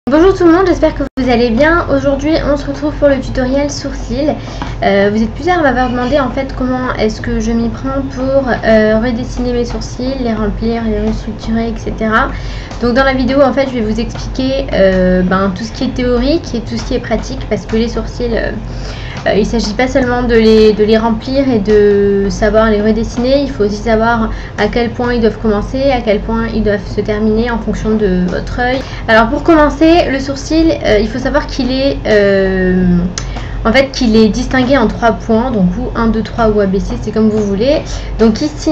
Bonjour tout le monde, j'espère que vous allez bien. Aujourd'hui on se retrouve pour le tutoriel sourcils. Vous êtes plusieurs à m'avoir demandé en fait comment est-ce que je m'y prends pour redessiner mes sourcils, les remplir, les restructurer, etc. Donc dans la vidéo en fait je vais vous expliquer tout ce qui est théorique et tout ce qui est pratique, parce que les sourcils il ne s'agit pas seulement de les remplir et de savoir les redessiner, il faut aussi savoir à quel point ils doivent commencer, à quel point ils doivent se terminer en fonction de votre œil. Alors pour commencer, le sourcil, il faut savoir qu'il est qu'il est distingué en 3 points, donc ou 1, 2, 3 ou ABC, c'est comme vous voulez. Donc ici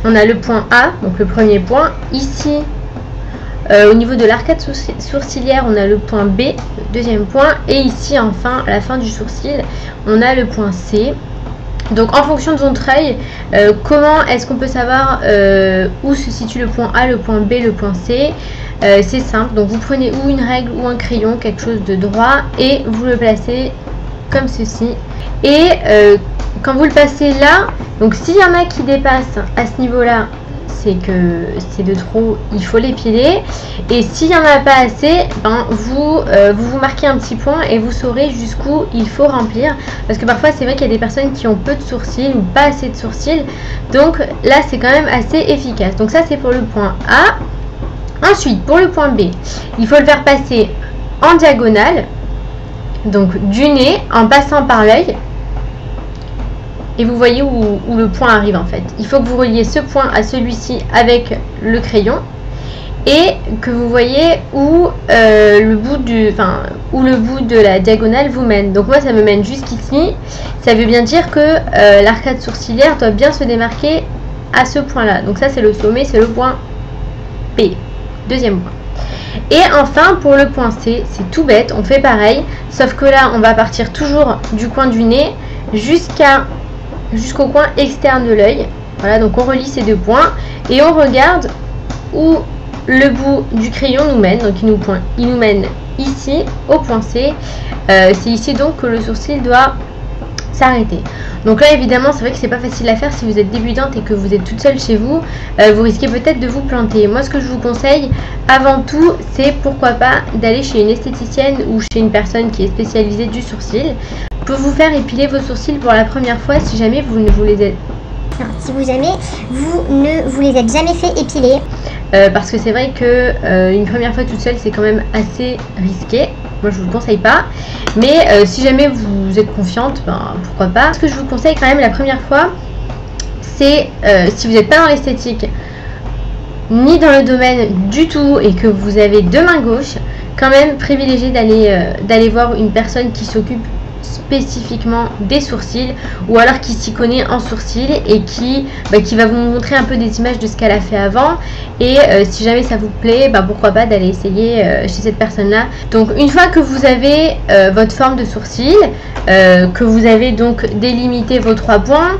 on a le point A, donc le premier point. Ici au niveau de l'arcade sourcilière, on a le point B, le deuxième point. Et ici, enfin, à la fin du sourcil, on a le point C. Donc, en fonction de votre œil, comment est-ce qu'on peut savoir où se situe le point A, le point B, le point C? C'est simple. Donc, vous prenez ou une règle ou un crayon, quelque chose de droit, et vous le placez comme ceci. Et quand vous le passez là, donc s'il y en a qui dépassent à ce niveau-là, c'est que c'est de trop, il faut l'épiler. Et s'il n'y en a pas assez, vous marquez un petit point et vous saurez jusqu'où il faut remplir, parce que parfois c'est vrai qu'il y a des personnes qui ont peu de sourcils ou pas assez de sourcils, donc là c'est quand même assez efficace. Donc ça c'est pour le point A. Ensuite pour le point B, il faut le faire passer en diagonale, donc du nez en passant par l'œil. Et vous voyez où le point arrive en fait. Il faut que vous reliez ce point à celui-ci avec le crayon, et que vous voyez où le bout de la diagonale vous mène. Donc moi ça me mène jusqu'ici. Ça veut bien dire que l'arcade sourcilière doit bien se démarquer à ce point là. Donc ça c'est le sommet, c'est le point P, deuxième point. Et enfin pour le point C, c'est tout bête, on fait pareil, sauf que là on va partir toujours du coin du nez jusqu'au coin externe de l'œil. Voilà, donc on relie ces deux points et on regarde où le bout du crayon nous mène. Donc il nous mène ici au point C. C'est ici donc que le sourcil doit s'arrêter. Donc là évidemment c'est vrai que c'est pas facile à faire si vous êtes débutante et que vous êtes toute seule chez vous. Vous risquez peut-être de vous planter. Moi ce que je vous conseille avant tout, c'est pourquoi pas d'aller chez une esthéticienne ou chez une personne qui est spécialisée du sourcil pour vous faire épiler vos sourcils pour la première fois si jamais vous ne vous les êtes. Non, si vous ne vous les êtes jamais fait épiler. Parce que c'est vrai que une première fois toute seule c'est quand même assez risqué. Moi je vous le conseille pas, mais si jamais vous êtes confiante, pourquoi pas. Ce que je vous conseille quand même la première fois, c'est si vous n'êtes pas dans l'esthétique ni dans le domaine du tout et que vous avez deux mains gauches, quand même privilégier d'aller voir une personne qui s'occupe spécifiquement des sourcils, ou alors qui s'y connaît en sourcils et qui va vous montrer un peu des images de ce qu'elle a fait avant. Et si jamais ça vous plaît, pourquoi pas d'aller essayer chez cette personne là. Donc une fois que vous avez votre forme de sourcil, que vous avez donc délimité vos 3 points,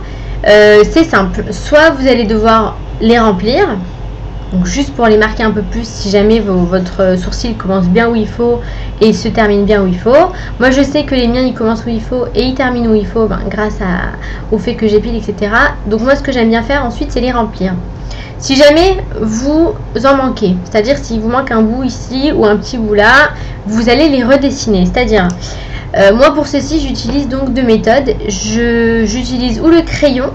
c'est simple, soit vous allez devoir les remplir, donc juste pour les marquer un peu plus, si jamais votre sourcil commence bien où il faut et se termine bien où il faut. Moi je sais que les miens ils commencent où il faut et ils terminent où il faut, grâce au fait que j'épile, etc. Donc moi ce que j'aime bien faire ensuite c'est les remplir. Si jamais vous en manquez, c'est-à-dire s'il vous manque un bout ici ou un petit bout là, vous allez les redessiner. C'est-à-dire moi pour ceci j'utilise donc 2 méthodes. J'utilise ou le crayon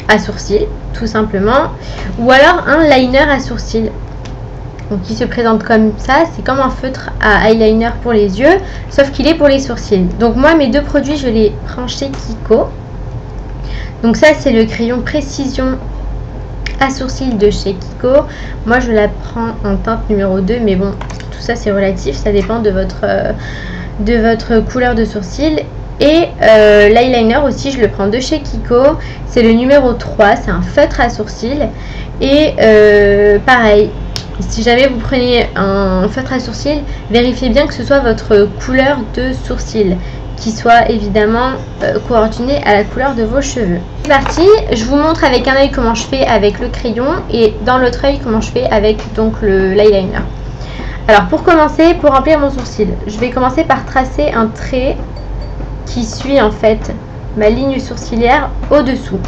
à sourcils tout simplement, ou alors un liner à sourcils, donc qui se présente comme ça. C'est comme un feutre à eyeliner pour les yeux, sauf qu'il est pour les sourcils. Donc moi mes 2 produits je les prends chez Kiko. Donc ça c'est le crayon précision à sourcils de chez Kiko. Moi je la prends en teinte numéro 2, mais bon tout ça c'est relatif, ça dépend de votre couleur de sourcils. Et l'eyeliner aussi je le prends de chez Kiko, c'est le numéro 3, c'est un feutre à sourcils. Et pareil, si jamais vous prenez un feutre à sourcils, vérifiez bien que ce soit votre couleur de sourcils, qui soit évidemment coordonnée à la couleur de vos cheveux. C'est parti, je vous montre avec un œil comment je fais avec le crayon et dans l'autre œil comment je fais avec donc l'eyeliner. Alors pour commencer, pour remplir mon sourcil, je vais commencer par tracer un trait qui suit en fait ma ligne sourcilière au-dessous.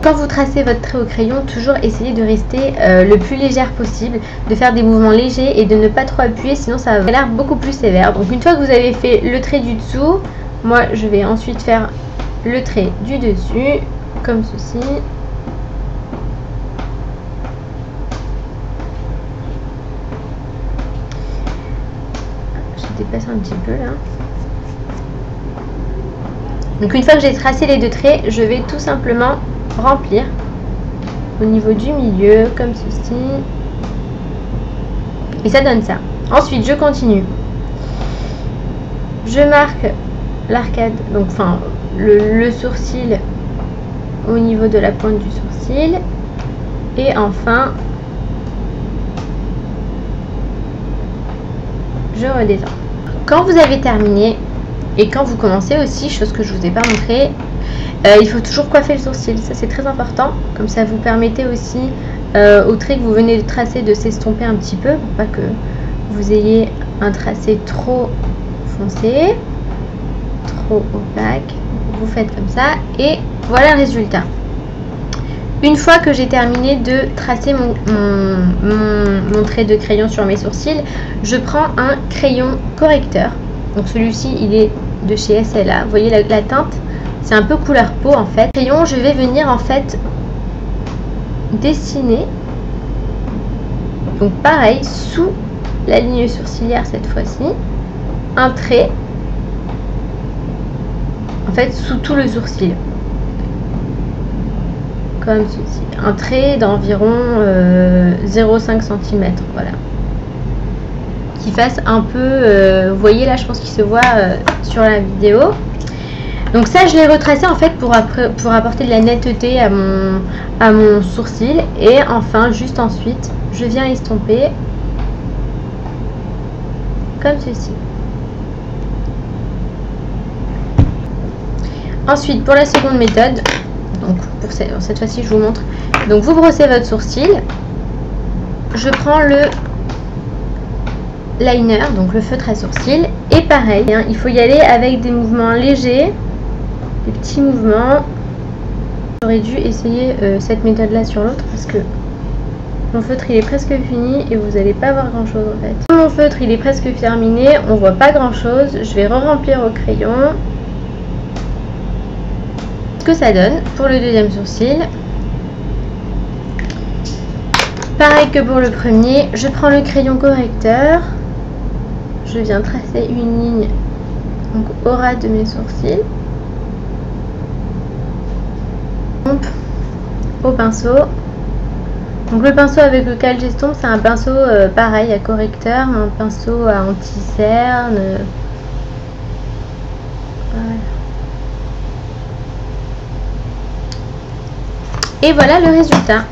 Quand vous tracez votre trait au crayon, toujours essayez de rester le plus légère possible, de faire des mouvements légers et de ne pas trop appuyer, sinon ça va l'air beaucoup plus sévère. Donc une fois que vous avez fait le trait du dessous, moi je vais ensuite faire le trait du dessus, comme ceci. Je dépasse un petit peu là. Donc une fois que j'ai tracé les deux traits, je vais tout simplement remplir au niveau du milieu comme ceci et ça donne ça. Ensuite je continue, je marque l'arcade, donc enfin le sourcil au niveau de la pointe du sourcil et enfin je redescends. Quand vous avez terminé et quand vous commencez aussi, chose que je vous ai pas montré, il faut toujours coiffer le sourcil, ça c'est très important, comme ça vous permettez aussi au trait que vous venez de tracer de s'estomper un petit peu, pour pas que vous ayez un tracé trop foncé, trop opaque. Vous faites comme ça et voilà le résultat. Une fois que j'ai terminé de tracer mon trait de crayon sur mes sourcils, je prends un crayon correcteur. Donc celui-ci il est de chez SLA, vous voyez la teinte, c'est un peu couleur peau en fait. Crayon, je vais venir en fait dessiner, donc pareil, sous la ligne sourcilière cette fois-ci, un trait, en fait sous tout le sourcil, comme ceci, un trait d'environ 0,5 cm, voilà, qui fasse un peu, vous voyez là, je pense qu'il se voit sur la vidéo. Donc ça je l'ai retracé en fait pour apporter de la netteté à mon sourcil. Et enfin juste ensuite je viens estomper comme ceci. Ensuite pour la seconde méthode, donc pour cette fois-ci je vous montre, donc vous brossez votre sourcil, je prends le liner, donc le feutre à sourcils, et pareil hein, il faut y aller avec des mouvements légers, des petits mouvements. J'aurais dû essayer cette méthode là sur l'autre parce que mon feutre il est presque fini et vous n'allez pas voir grand chose en fait. Mon feutre il est presque terminé, on voit pas grand chose. Je vais re-remplir au crayon ce que ça donne pour le deuxième sourcil. Pareil que pour le premier, je prends le crayon correcteur, je viens tracer une ligne donc au ras de mes sourcils au pinceau. Donc le pinceau avec lequel j'estompe, c'est un pinceau pareil à correcteur, un pinceau à anti-cerne. Voilà. Et voilà le résultat.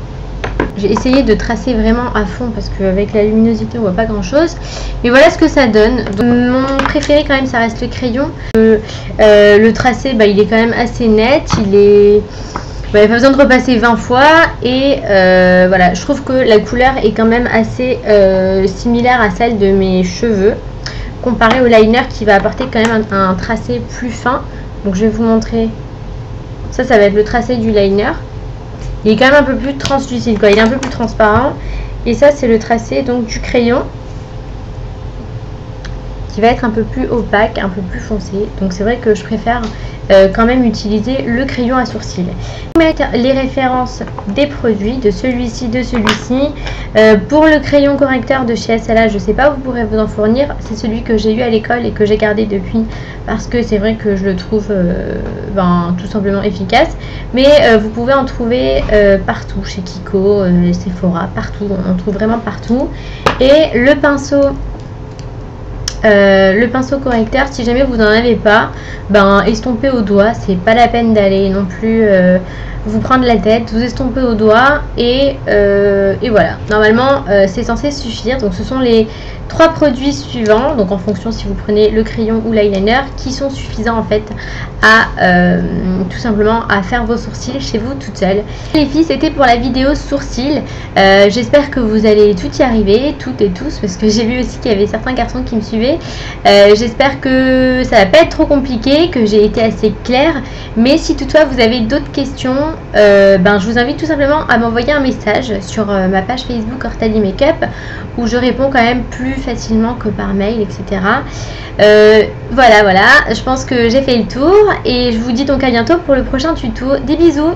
J'ai essayé de tracer vraiment à fond parce qu'avec la luminosité on voit pas grand chose, mais voilà ce que ça donne. Donc, mon préféré quand même ça reste le crayon. Le tracé il est quand même assez net, il est... il n'y a pas besoin de repasser 20 fois et voilà, je trouve que la couleur est quand même assez similaire à celle de mes cheveux comparé au liner qui va apporter quand même un tracé plus fin. Donc je vais vous montrer, ça va être le tracé du liner. Il est quand même un peu plus translucide quoi, il est un peu plus transparent, et ça c'est le tracé donc du crayon qui va être un peu plus opaque, un peu plus foncé. Donc c'est vrai que je préfère quand même utiliser le crayon à sourcils. Je vais mettre les références des produits, de celui-ci, de celui-ci. Pour le crayon correcteur de chez SLA, je ne sais pas, vous pourrez vous en fournir. C'est celui que j'ai eu à l'école et que j'ai gardé depuis parce que c'est vrai que je le trouve tout simplement efficace. Mais vous pouvez en trouver partout, chez Kiko, Sephora, partout. On en trouve vraiment partout. Et le pinceau correcteur, si jamais vous n'en avez pas, estompez au doigt, c'est pas la peine d'aller non plus vous prendre la tête, vous estompez au doigt et voilà, normalement c'est censé suffire. Donc ce sont les 3 produits suivants, donc en fonction si vous prenez le crayon ou l'eyeliner, qui sont suffisants en fait à tout simplement à faire vos sourcils chez vous toute seule. Les filles, c'était pour la vidéo sourcils. J'espère que vous allez tout y arriver, toutes et tous, parce que j'ai vu aussi qu'il y avait certains garçons qui me suivaient. J'espère que ça va pas être trop compliqué, que j'ai été assez claire, mais si toutefois vous avez d'autres questions, je vous invite tout simplement à m'envoyer un message sur ma page Facebook Ortali Makeup, où je réponds quand même plus facilement que par mail, etc. Voilà, je pense que j'ai fait le tour et je vous dis donc à bientôt pour le prochain tuto. Des bisous!